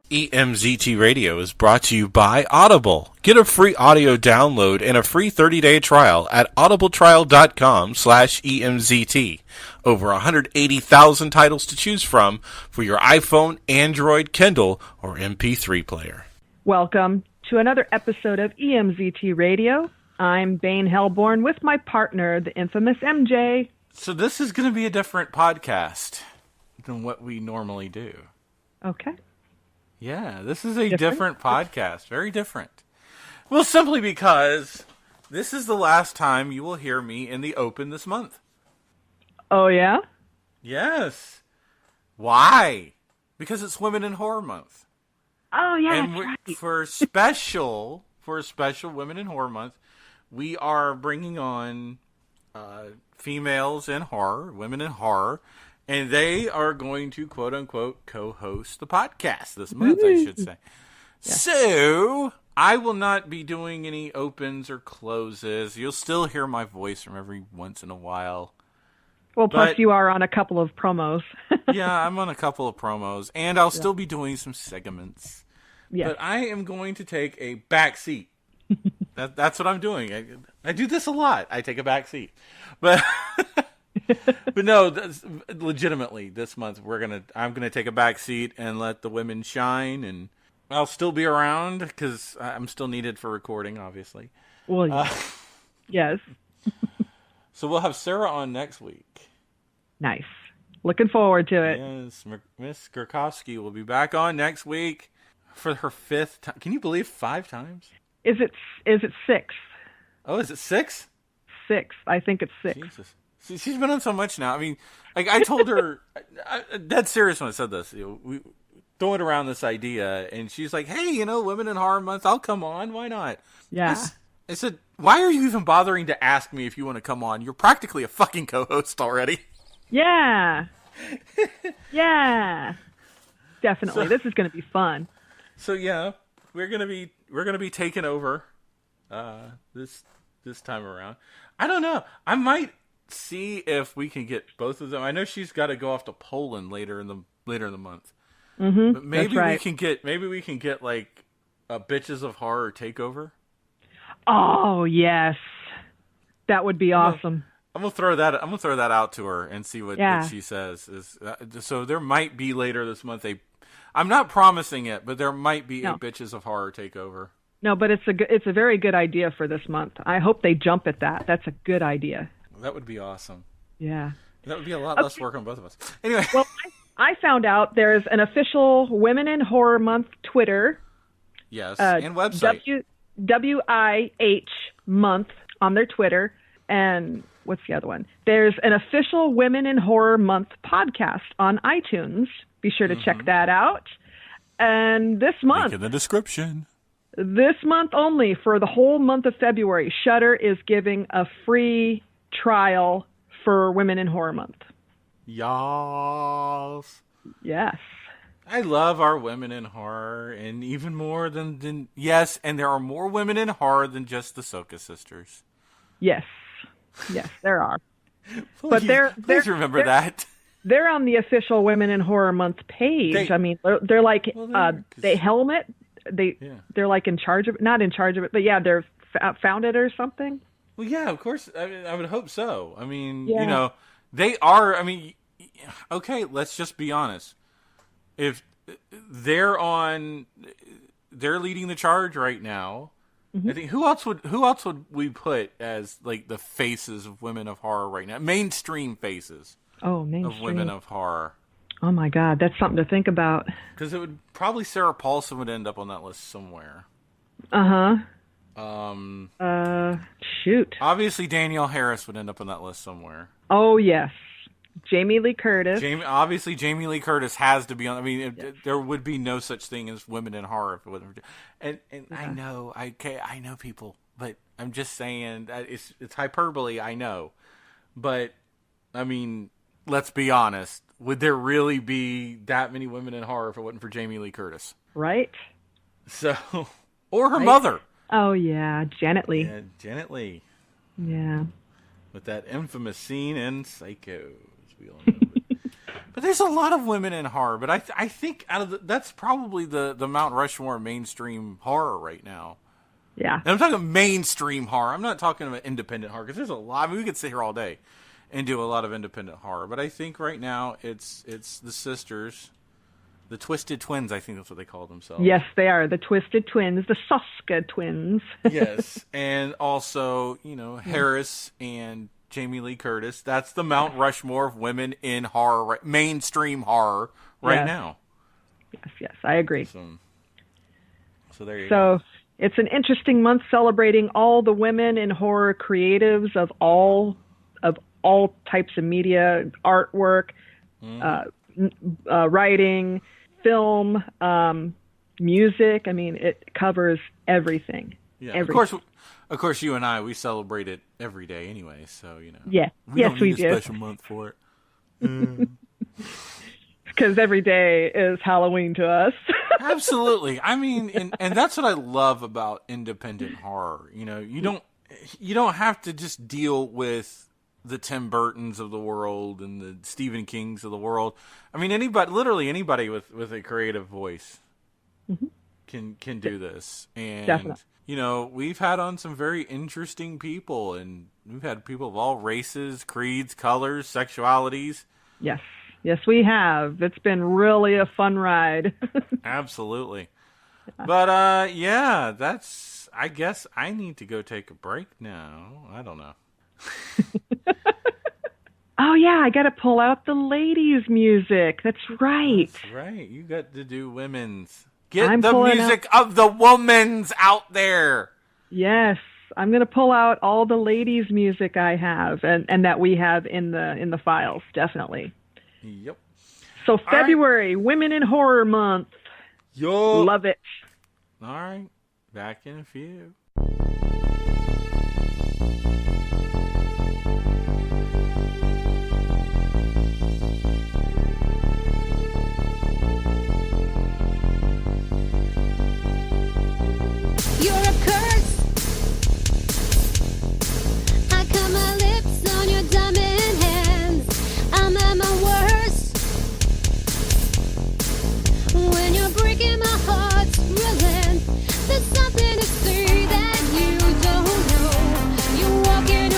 EMZT Radio is brought to you by Audible. Get a free audio download and a free 30-day trial at audibletrial.com/EMZT. Over 180,000 titles to choose from for your iPhone, Android, Kindle, or MP3 player. Welcome to another episode of EMZT Radio. I'm Bane Hellborn with my partner, the infamous MJ. So this is going to be a different podcast than what we normally do. Okay. Yeah, this is a different podcast. Very different. Well, simply because this is the last time you will hear me in the open this month. Oh, yeah? Yes. Why? Because it's Women in Horror Month. Oh, yeah, And that's right. for a special Women in Horror Month, we are bringing on females in horror, women in horror, and they are going to, quote-unquote, co-host the podcast this month, I should say. Yeah. So, I will not be doing any opens or closes. You'll still hear my voice from every once in a while. Well, plus you are on a couple of promos. Yeah, I'm on a couple of promos, and I'll still be doing some segments. Yes. But I am going to take a back seat. That's what I'm doing. I do this a lot. I take a back seat. But... But no, legitimately, this month I'm gonna take a back seat and let the women shine, and I'll still be around because I'm still needed for recording, obviously. Well, yes. So we'll have Sarah on next week. Nice. Looking forward to it. Yes, Miss Gurkowski will be back on next week for her 5th time. Can you believe 5 times? Is it 6? Oh, is it 6? 6. I think it's 6. Jesus. She's been on so much now. I mean, like I told her, dead serious when I said this. We throwing around this idea, and she's like, "Hey, Women in Horror Month, I'll come on. Why not?" Yeah. I said, "Why are you even bothering to ask me if you want to come on? You're practically a fucking co-host already." Yeah. Yeah. Definitely. This is going to be fun. So yeah, we're gonna be taking over this time around. I don't know. I might see if we can get both of them. I know she's got to go off to Poland later in the month. Mm-hmm. But maybe That's right. we can get like a Bitches of Horror takeover. Oh yes, that would be awesome. I'm gonna throw that out to her and see what she says. So there might be later this month I'm not promising it, but there might be a Bitches of Horror takeover. No, but it's a very good idea for this month. I hope they jump at that. That's a good idea. That would be awesome. Yeah. That would be a lot less work on both of us. Anyway. Well, I found out there's an official Women in Horror Month Twitter. Yes, and website. WIH Month on their Twitter. And what's the other one? There's an official Women in Horror Month podcast on iTunes. Be sure to check that out. And this month... Link in the description. This month only, for the whole month of February, Shudder is giving a free trial for Women in Horror Month. Yes. Yes. I love our women in horror, and even more than yes, and there are more women in horror than just the Soka sisters. Yes. Yes, there are. Please remember that. They're on the official Women in Horror Month page. They're like they helm it. They're like in charge of it, not in charge of it, but yeah, they're founded or something. Well, yeah, of course. I would hope so. I mean, they are. I mean, okay, let's just be honest. If they're leading the charge right now. Mm-hmm. I think who else would we put as like the faces of women of horror right now? Mainstream faces. Oh, mainstream of women of horror. Oh my God, that's something to think about. Because it would probably Sarah Paulson would end up on that list somewhere. Shoot. Obviously, Danielle Harris would end up on that list somewhere. Oh yes, Jamie Lee Curtis. Jamie Lee Curtis has to be on. I mean, there would be no such thing as women in horror if it wasn't. And I know, I know people, but I'm just saying that it's hyperbole. I know, but I mean, let's be honest. Would there really be that many women in horror if it wasn't for Jamie Lee Curtis? Right. So, or her mother. Oh yeah, Janet Leigh. Yeah, Janet Leigh. Yeah. With that infamous scene in Psycho. We all know But there's a lot of women in horror. But I think that's probably the Mount Rushmore mainstream horror right now. Yeah. And I'm talking mainstream horror. I'm not talking about independent horror because there's a lot. I mean, we could sit here all day and do a lot of independent horror. But I think right now it's the sisters, the Twisted Twins. I think that's what they call themselves. Yes, they are the Twisted Twins, the Soska Twins. Yes, and also Harris and Jamie Lee Curtis. That's the Mount Rushmore of women in horror, mainstream horror right now. Yes, I agree. So there you go. It's an interesting month celebrating all the women in horror creatives of all types of media, artwork, writing, film, music. I mean, it covers everything. Yeah, everything. Of course, you and I, we celebrate it every day anyway. So Yeah, we don't need a special month for it. Because every day is Halloween to us. Absolutely. I mean, and that's what I love about independent horror. You don't have to just deal with the Tim Burtons of the world and the Stephen Kings of the world. I mean, literally anybody with a creative voice can do this. And definitely. We've had on some very interesting people, and we've had people of all races, creeds, colors, sexualities. Yes, we have. It's been really a fun ride. Absolutely. But, that's, I guess I need to go take a break now. I don't know. Oh, yeah, I got to pull out the ladies' music. That's right. That's right. You got to do women's. Get the music of the women's out there. Yes. I'm going to pull out all the ladies' music I have and that we have in the files, definitely. Yep. So February, right. Women in Horror Month. Yo. Love it. All right. Back in a few. You're a curse. I cut my lips on your diamond hands. I'm at my worst. When you're breaking my heart's relent, there's something to say that you don't know. You're walking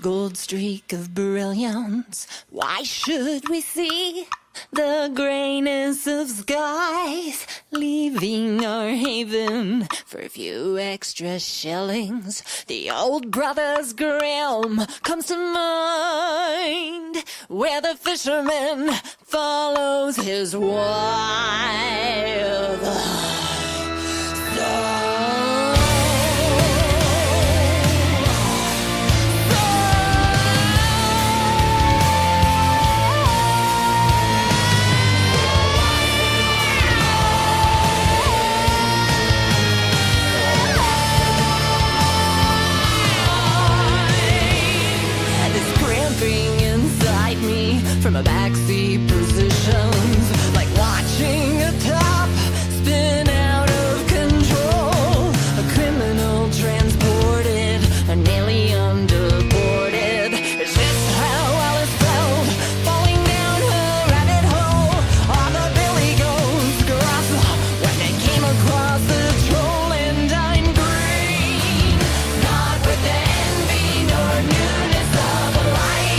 gold streak of brilliance. Why should we see the grayness of skies, leaving our haven for a few extra shillings? The old Brothers Grimm comes to mind, where the fisherman follows his wife. From a backseat positions, like watching a top spin out of control. A criminal transported, an alien deported. Is this how Alice felt? Falling down her rabbit hole. Or the Billy Goats cross when they came across the troll and I'm green. Not with the envy nor newness of a life.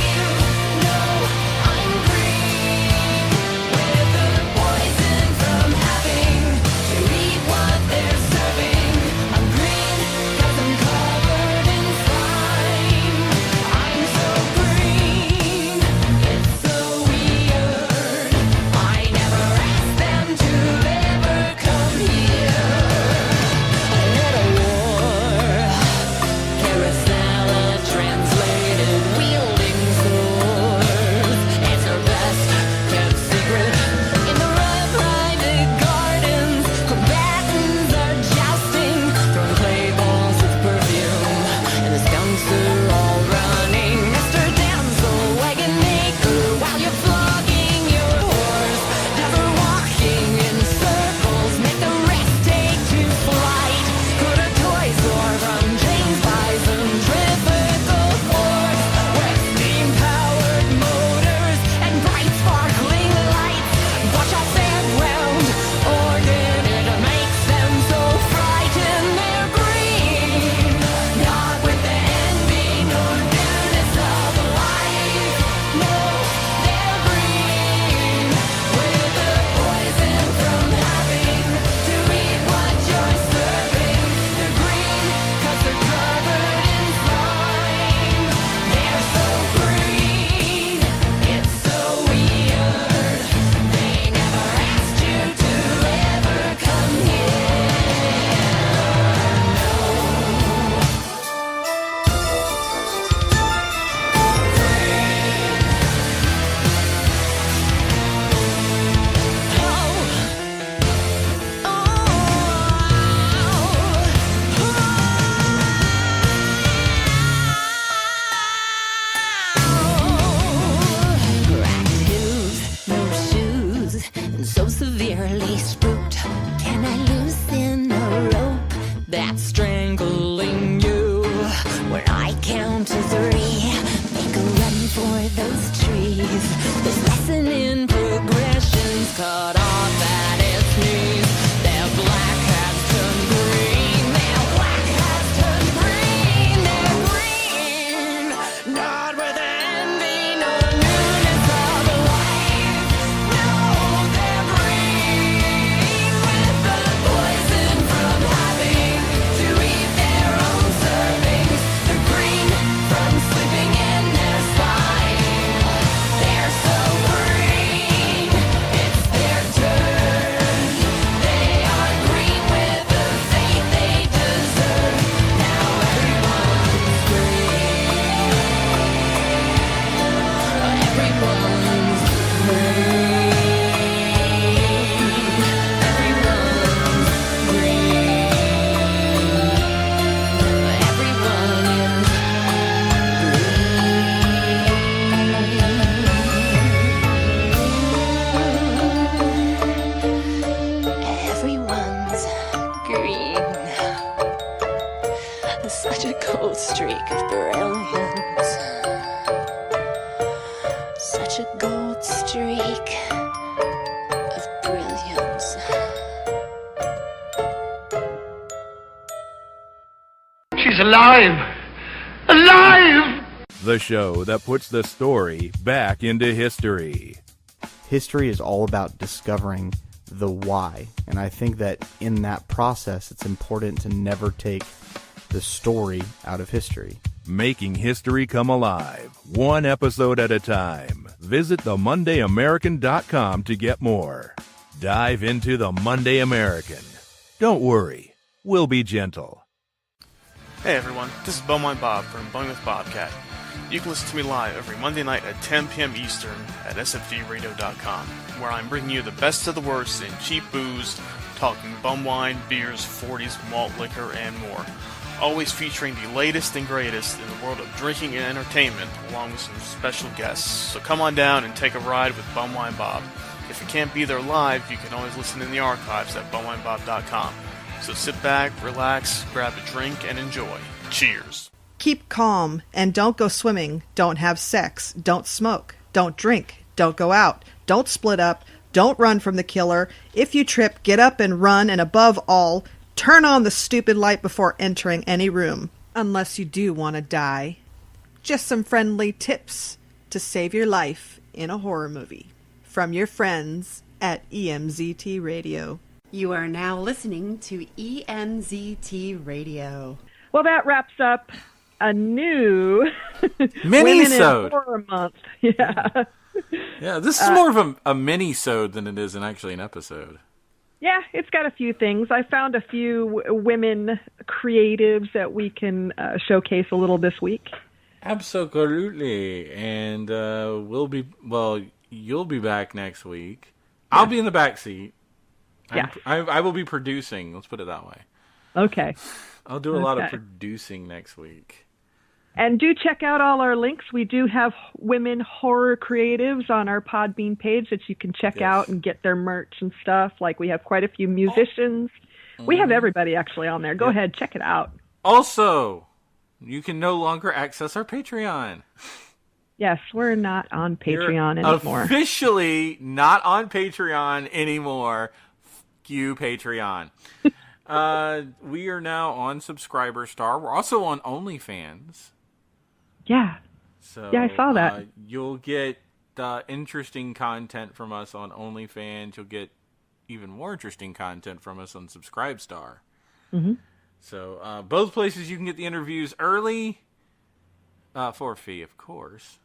She's alive! Alive! the show that puts the story back into history. History is all about discovering the why, and I think that in that process, it's important to never take the story out of history. Making history come alive, one episode at a time. Visit theMondayAmerican.com to get more. Dive into the Monday American. Don't worry, we'll be gentle. Hey everyone, this is Bowmine Bob from Bowling with Bobcat. You can listen to me live every Monday night at 10 p.m. Eastern at sfgradio.com, where I'm bringing you the best of the worst in cheap booze, talking bum wine, beers, 40s, malt liquor, and more. Always featuring the latest and greatest in the world of drinking and entertainment, along with some special guests. So come on down and take a ride with Bumwine Bob. If you can't be there live, you can always listen in the archives at bumwinebob.com. So sit back, relax, grab a drink, and enjoy. Cheers. Keep calm and don't go swimming. Don't have sex. Don't smoke. Don't drink. Don't go out. Don't split up. Don't run from the killer. If you trip, get up and run, and above all, turn on the stupid light before entering any room, unless you do want to die. Just some friendly tips to save your life in a horror movie. From your friends at EMZT Radio. You are now listening to EMZT Radio. Well, that wraps up a new Mini-sode. Women in Horror Month. Yeah. Yeah, this is more of a mini-sode than it is actually an episode. Yeah, it's got a few things. I found a few women creatives that we can showcase a little this week. Absolutely. And you'll be back next week. Yeah. I'll be in the back seat. Yeah. I will be producing. Let's put it that way. Okay. I'll do a lot of producing next week. And do check out all our links. We do have women horror creatives on our Podbean page that you can check out and get their merch and stuff. Like, we have quite a few musicians. We have everybody actually on there. Go ahead, check it out. Also, you can no longer access our Patreon. Yes, we're not on Patreon anymore. Officially not on Patreon anymore. F you, Patreon. We are now on Subscriber Star. We're also on OnlyFans. Yeah. So, yeah, I saw that. You'll get interesting content from us on OnlyFans. You'll get even more interesting content from us on Subscribestar. Mm-hmm. So both places you can get the interviews early, for a fee, of course.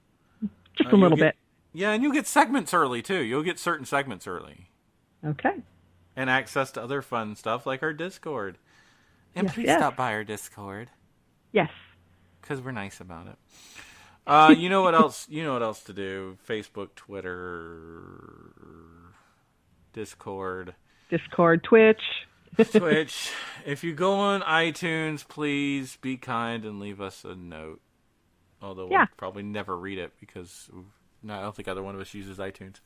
Just a little bit. Yeah, and you'll get segments early, too. You'll get certain segments early. Okay. And access to other fun stuff like our Discord. And please stop by our Discord. Yes. Because we're nice about it. You know what else? You know what else to do? Facebook, Twitter, Discord, Twitch. Twitch. If you go on iTunes, please be kind and leave us a note. Although we'll probably never read it because I don't think either one of us uses iTunes.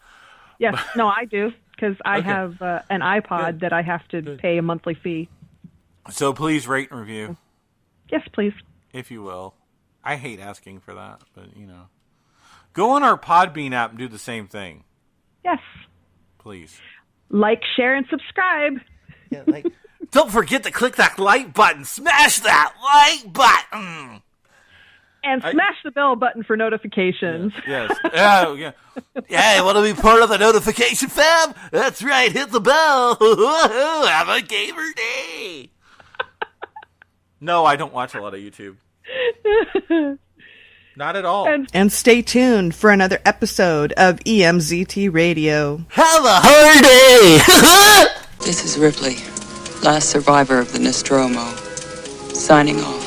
Yes, no, I do because I have an iPod that I have to pay a monthly fee. So please rate and review. Yes, please. If you will. I hate asking for that, but, Go on our Podbean app and do the same thing. Yes. Please. Like, share, and subscribe. Yeah, don't forget to click that like button. Smash that like button. And smash the bell button for notifications. Yes. Yeah. Hey, want to be part of the notification fam? That's right. Hit the bell. Have a gamer day. No, I don't watch a lot of YouTube. Not at all. And stay tuned for another episode of EMZT Radio. Have a hard day! This is Ripley, last survivor of the Nostromo, signing off.